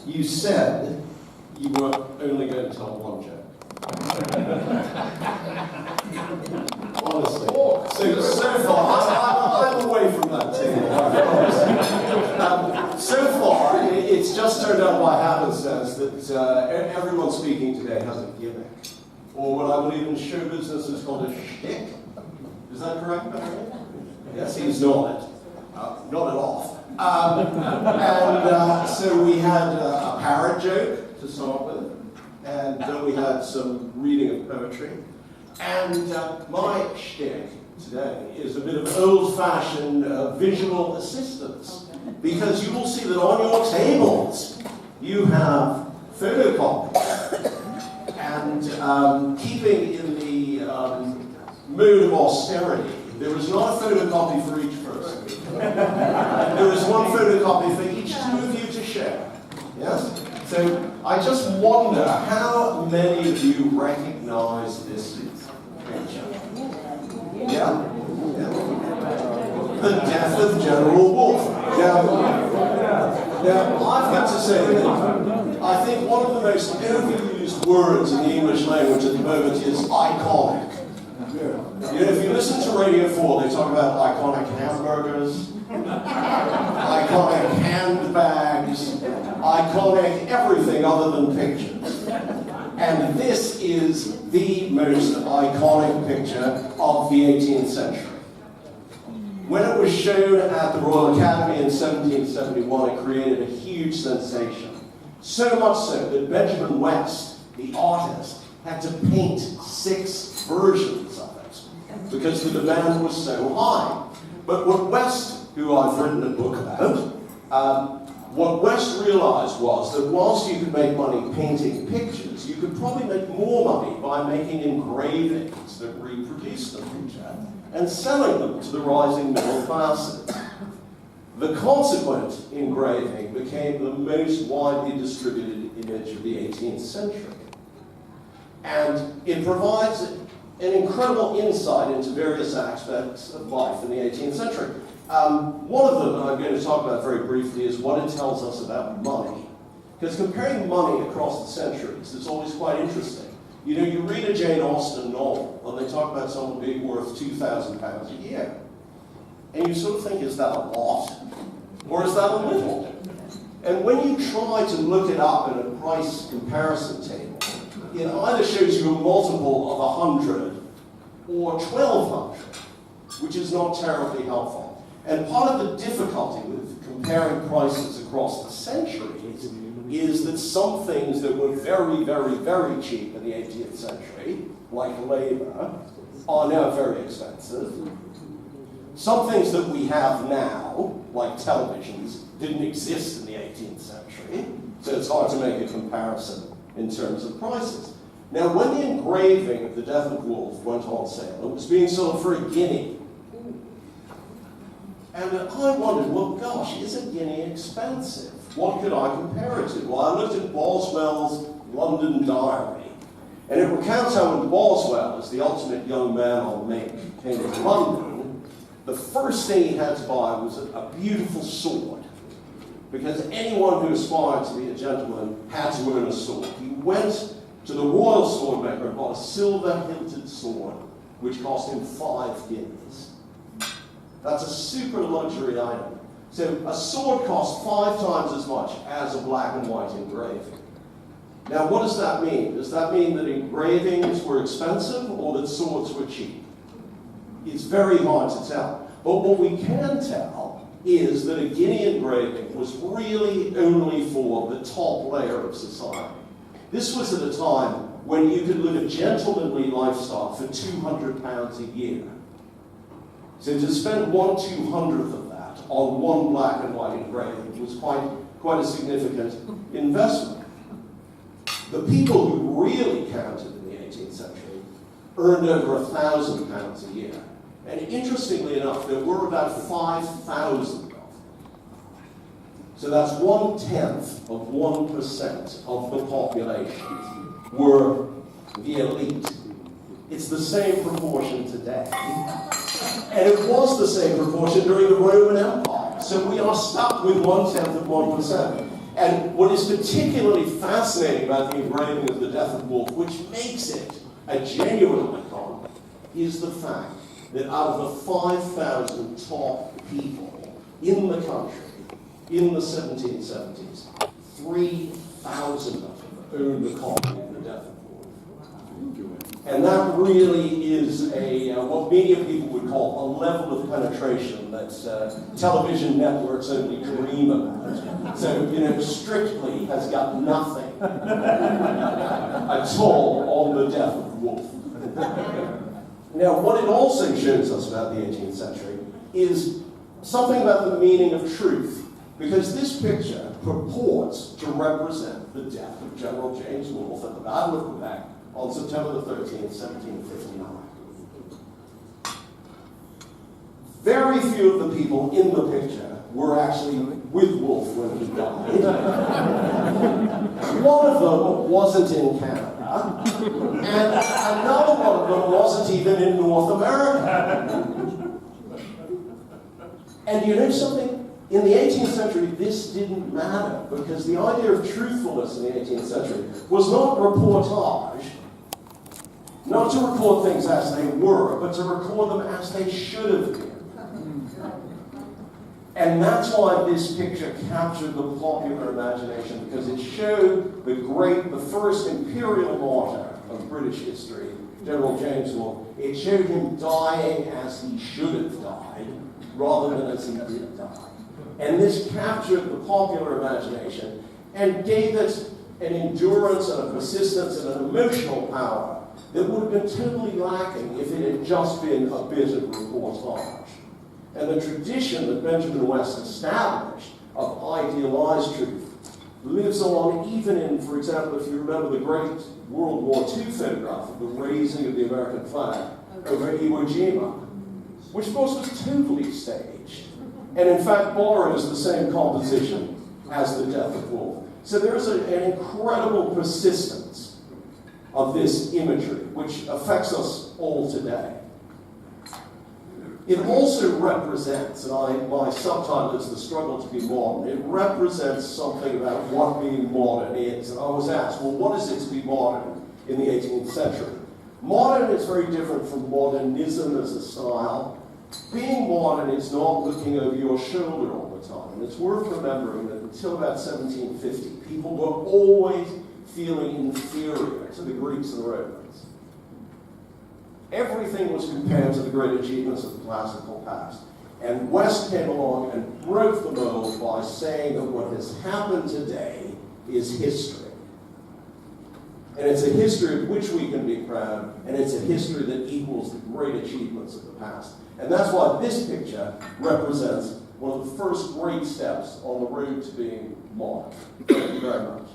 You said you were only going to tell one joke. Honestly. So far, I'm away from that too. So far, it's just turned out by happenstance that everyone speaking today has a gimmick. Or what I believe in show business is called a shtick. Is that correct, Barry? Yes, he's nodded. Nodded off. So we had a parrot joke to start with, and then we had some reading of poetry. And my shtick today is a bit of old-fashioned visual assistance, because you will see that on your tables you have photocopies. And keeping in the mood of austerity, there is not a photocopy for each person. There is one photocopy for each two of you to share. Yes? So I just wonder how many of you recognize this picture? Yeah? The death of General Wolfe. Now, I've got to say that I think one of the most overused words in the English language at the moment is iconic. You know, if you listen to Radio 4, they talk about iconic hamburgers, iconic handbags, iconic everything other than pictures. And this is the most iconic picture of the 18th century. When it was shown at the Royal Academy in 1771, it created a huge sensation. So much so that Benjamin West, the artist, had to paint 6 versions of it because the demand was so high. But what West, who I've written a book about, what West realized was that whilst you could make money painting pictures, you could probably make more money by making engravings that reproduced the picture and selling them to the rising middle classes. The consequent engraving became the most widely distributed image of the 18th century. And it provides an incredible insight into various aspects of life in the 18th century. One of them I'm going to talk about very briefly is what it tells us about money. Because comparing money across the centuries is always quite interesting. You know, you read a Jane Austen novel and they talk about someone being worth £2,000 a year. And you sort of think, is that a lot? Or is that a little? And when you try to look it up in a price comparison table, it either shows you a multiple of 100 or 1,200, which is not terribly helpful. And part of the difficulty with comparing prices across the centuries is that some things that were very, very, very cheap in the 18th century, like labor, are now very expensive. Some things that we have now, like televisions, didn't exist in the 18th century, so it's hard to make a comparison in terms of prices. Now, when the engraving of the Death of Wolfe went on sale, it was being sold for a guinea. And I wondered, well, gosh, is a guinea expensive? What could I compare it to? Well, I looked at Boswell's London Diary, and it recounts how when Boswell, as the ultimate young man on make, came to London, the first thing he had to buy was a beautiful sword, because anyone who aspired to be a gentleman had to own a sword. He went to the royal swordmaker and bought a silver-hilted sword, which cost him 5 guineas. That's a super luxury item. So a sword costs 5 times as much as a black and white engraving. Now, what does that mean? Does that mean that engravings were expensive or that swords were cheap? It's very hard to tell. But what we can tell is that a guinea engraving was really only for the top layer of society. This was at a time when you could live a gentlemanly lifestyle for £200 a year. So to spend 1/200th of that on one black and white engraving was quite a significant investment. The people who really counted in the 18th century earned over £1,000 a year. And interestingly enough, there were about 5,000 of them. So that's 1/10 of 1% of the population were the elite. It's the same proportion today. And it was the same proportion during the Roman Empire. So we are stuck with 1/10 of 1%. And what is particularly fascinating about the engraving of the death of Wolfe, which makes it a genuine icon, is the fact that out of the 5,000 top people in the country in the 1770s, 3,000 of them owned a copy of the death of Wolfe. And that really is what many people would call a level of penetration that television networks only dream about. So, Strictly has got nothing at all on the death of Wolfe. Now, what it also shows us about the 18th century is something about the meaning of truth. Because this picture purports to represent the death of General James Wolfe at the Battle of Quebec on September the 13th, 1759. Very few of the people in the picture were actually with Wolfe when he died. One of them wasn't in Canada, and another one of them wasn't even in North America. And you know something? In the 18th century, this didn't matter, because the idea of truthfulness in the 18th century was not reportage, not to record things as they were, but to record them as they should have been. And that's why this picture captured the popular imagination, because it showed the first imperial martyr of British history, General James Wolfe. It showed him dying as he should have died, rather than as he did die. And this captured the popular imagination and gave it an endurance and a persistence and an emotional power that would have been totally lacking if it had just been a bit of reportage. And the tradition that Benjamin West established of idealized truth lives on even in, for example, if you remember the great World War II photograph of the raising of the American flag over Iwo Jima, which of course was totally staged. And in fact borrows the same composition as the death of Wolfe. So there is an incredible persistence of this imagery, which affects us all today. It also represents, and my subtitle is The Struggle to Be Modern, it represents something about what being modern is. And I was asked, well, what is it to be modern in the 18th century? Modern is very different from modernism as a style. Being modern is not looking over your shoulder all the time. And it's worth remembering that until about 1750, people were always feeling inferior to the Greeks and Romans. Everything was compared to the great achievements of the classical past. And West came along and broke the mold by saying that what has happened today is history. And it's a history of which we can be proud, and it's a history that equals the great achievements of the past. And that's why this picture represents one of the first great steps on the road to being modern. Thank you very much.